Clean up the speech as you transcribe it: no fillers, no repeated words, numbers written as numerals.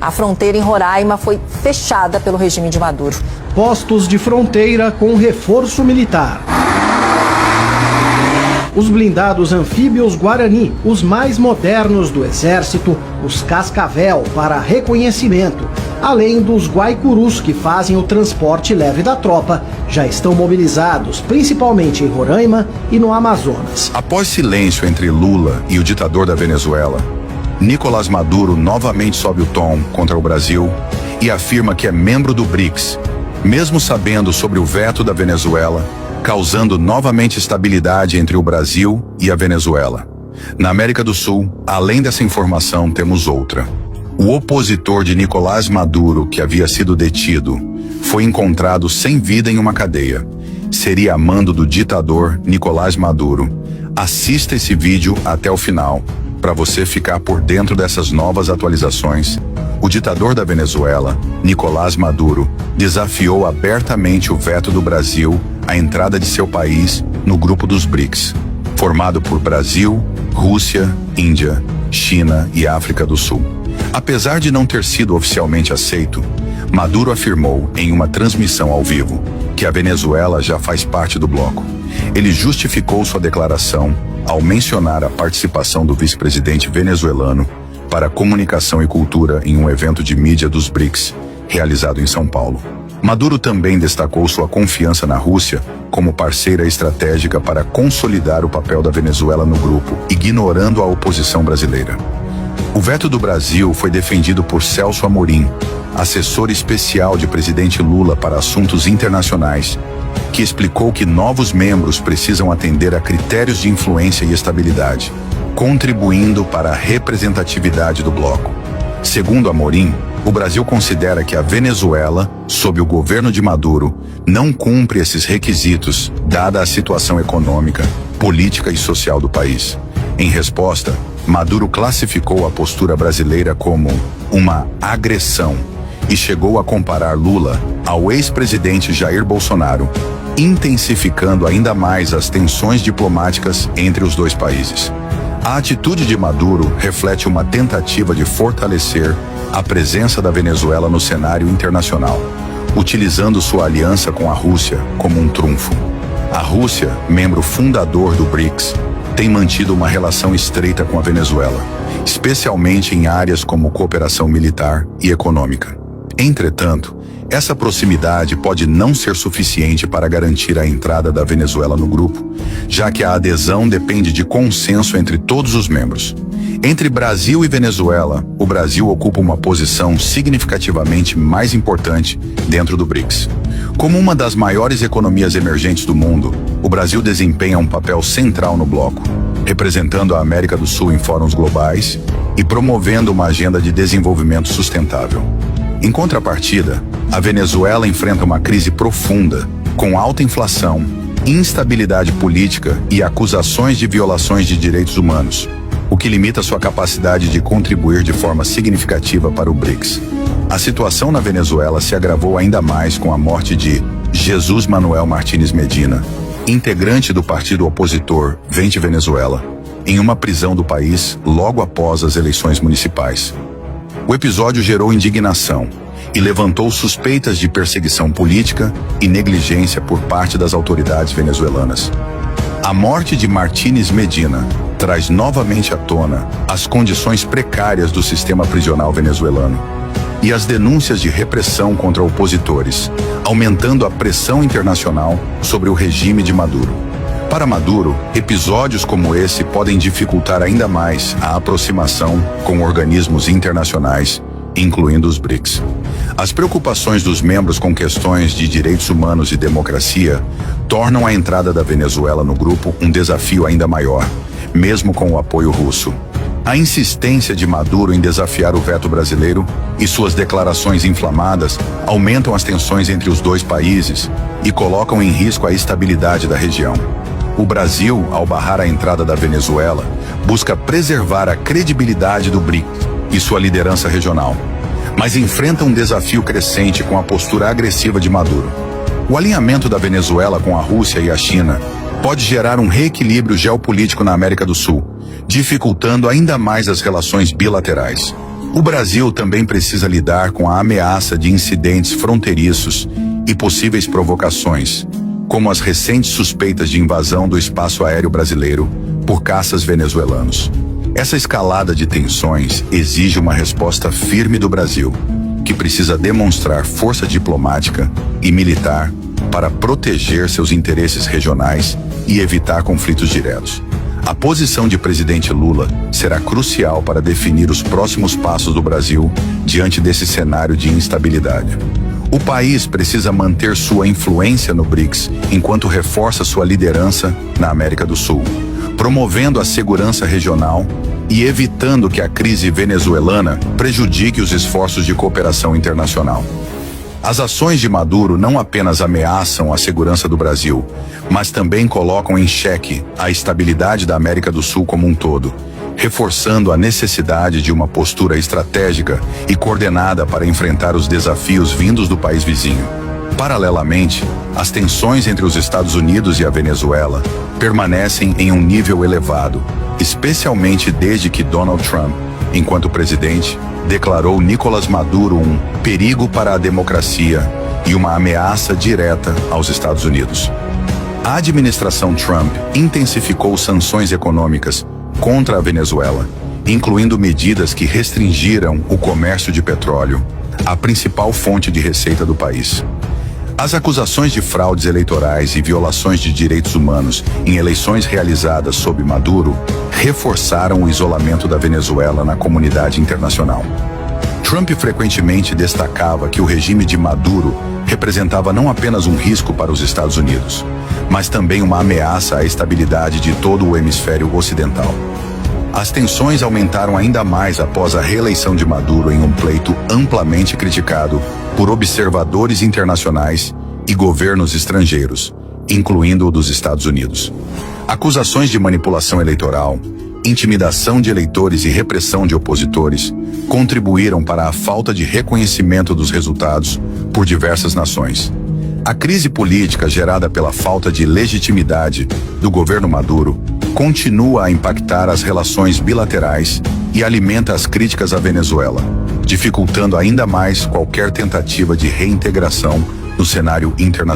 A fronteira em Roraima foi fechada pelo regime de Maduro. Postos de fronteira com reforço militar. Os blindados anfíbios Guarani, os mais modernos do Exército, os Cascavel para reconhecimento, além dos Guaicurus que fazem o transporte leve da tropa, já estão mobilizados, principalmente em Roraima e no Amazonas. Após silêncio entre Lula e o ditador da Venezuela, Nicolás Maduro novamente sobe o tom contra o Brasil e afirma que é membro do BRICS, mesmo sabendo sobre o veto da Venezuela, causando novamente estabilidade entre o Brasil e a Venezuela. Na América do Sul, além dessa informação, temos outra. O opositor de Nicolás Maduro, que havia sido detido, foi encontrado sem vida em uma cadeia. Seria a mando do ditador Nicolás Maduro. Assista esse vídeo até o final, para você ficar por dentro dessas novas atualizações. O ditador da Venezuela, Nicolás Maduro, desafiou abertamente o veto do Brasil à entrada de seu país no grupo dos BRICS, formado por Brasil, Rússia, Índia, China e África do Sul. Apesar de não ter sido oficialmente aceito, Maduro afirmou em uma transmissão ao vivo que a Venezuela já faz parte do bloco. Ele justificou sua declaração ao mencionar a participação do vice-presidente venezuelano para comunicação e cultura em um evento de mídia dos BRICS, realizado em São Paulo. Maduro também destacou sua confiança na Rússia como parceira estratégica para consolidar o papel da Venezuela no grupo, ignorando a oposição brasileira. O veto do Brasil foi defendido por Celso Amorim, assessor especial de presidente Lula para assuntos internacionais, que explicou que novos membros precisam atender a critérios de influência e estabilidade, contribuindo para a representatividade do bloco. Segundo Amorim, o Brasil considera que a Venezuela, sob o governo de Maduro, não cumpre esses requisitos, dada a situação econômica, política e social do país. Em resposta, Maduro classificou a postura brasileira como uma agressão e chegou a comparar Lula ao ex-presidente Jair Bolsonaro, intensificando ainda mais as tensões diplomáticas entre os dois países. A atitude de Maduro reflete uma tentativa de fortalecer a presença da Venezuela no cenário internacional, utilizando sua aliança com a Rússia como um trunfo. A Rússia, membro fundador do BRICS, tem mantido uma relação estreita com a Venezuela, especialmente em áreas como cooperação militar e econômica. Entretanto, essa proximidade pode não ser suficiente para garantir a entrada da Venezuela no grupo, já que a adesão depende de consenso entre todos os membros. Entre Brasil e Venezuela, o Brasil ocupa uma posição significativamente mais importante dentro do BRICS. Como uma das maiores economias emergentes do mundo, o Brasil desempenha um papel central no bloco, representando a América do Sul em fóruns globais e promovendo uma agenda de desenvolvimento sustentável. Em contrapartida, a Venezuela enfrenta uma crise profunda, com alta inflação, instabilidade política e acusações de violações de direitos humanos, o que limita sua capacidade de contribuir de forma significativa para o BRICS. A situação na Venezuela se agravou ainda mais com a morte de Jesús Manuel Martínez Medina, integrante do partido opositor Vente Venezuela, em uma prisão do país logo após as eleições municipais. O episódio gerou indignação e levantou suspeitas de perseguição política e negligência por parte das autoridades venezuelanas. A morte de Martínez Medina traz novamente à tona as condições precárias do sistema prisional venezuelano e as denúncias de repressão contra opositores, aumentando a pressão internacional sobre o regime de Maduro. Para Maduro, episódios como esse podem dificultar ainda mais a aproximação com organismos internacionais, incluindo os BRICS. As preocupações dos membros com questões de direitos humanos e democracia tornam a entrada da Venezuela no grupo um desafio ainda maior, mesmo com o apoio russo. A insistência de Maduro em desafiar o veto brasileiro e suas declarações inflamadas aumentam as tensões entre os dois países e colocam em risco a estabilidade da região. O Brasil, ao barrar a entrada da Venezuela, busca preservar a credibilidade do BRICS e sua liderança regional, mas enfrenta um desafio crescente com a postura agressiva de Maduro. O alinhamento da Venezuela com a Rússia e a China pode gerar um reequilíbrio geopolítico na América do Sul, dificultando ainda mais as relações bilaterais. O Brasil também precisa lidar com a ameaça de incidentes fronteiriços e possíveis provocações, como as recentes suspeitas de invasão do espaço aéreo brasileiro por caças venezuelanos. Essa escalada de tensões exige uma resposta firme do Brasil, que precisa demonstrar força diplomática e militar para proteger seus interesses regionais e evitar conflitos diretos. A posição de presidente Lula será crucial para definir os próximos passos do Brasil diante desse cenário de instabilidade. O país precisa manter sua influência no BRICS enquanto reforça sua liderança na América do Sul, promovendo a segurança regional e evitando que a crise venezuelana prejudique os esforços de cooperação internacional. As ações de Maduro não apenas ameaçam a segurança do Brasil, mas também colocam em xeque a estabilidade da América do Sul como um todo, reforçando a necessidade de uma postura estratégica e coordenada para enfrentar os desafios vindos do país vizinho. Paralelamente, as tensões entre os Estados Unidos e a Venezuela permanecem em um nível elevado, especialmente desde que Donald Trump, enquanto presidente, declarou Nicolás Maduro um perigo para a democracia e uma ameaça direta aos Estados Unidos. A administração Trump intensificou sanções econômicas contra a Venezuela, incluindo medidas que restringiram o comércio de petróleo, a principal fonte de receita do país. As acusações de fraudes eleitorais e violações de direitos humanos em eleições realizadas sob Maduro reforçaram o isolamento da Venezuela na comunidade internacional. Trump frequentemente destacava que o regime de Maduro representava não apenas um risco para os Estados Unidos, mas também uma ameaça à estabilidade de todo o hemisfério ocidental. As tensões aumentaram ainda mais após a reeleição de Maduro em um pleito amplamente criticado por observadores internacionais e governos estrangeiros, incluindo o dos Estados Unidos. Acusações de manipulação eleitoral, intimidação de eleitores e repressão de opositores contribuíram para a falta de reconhecimento dos resultados por diversas nações. A crise política gerada pela falta de legitimidade do governo Maduro continua a impactar as relações bilaterais e alimenta as críticas à Venezuela, dificultando ainda mais qualquer tentativa de reintegração no cenário internacional.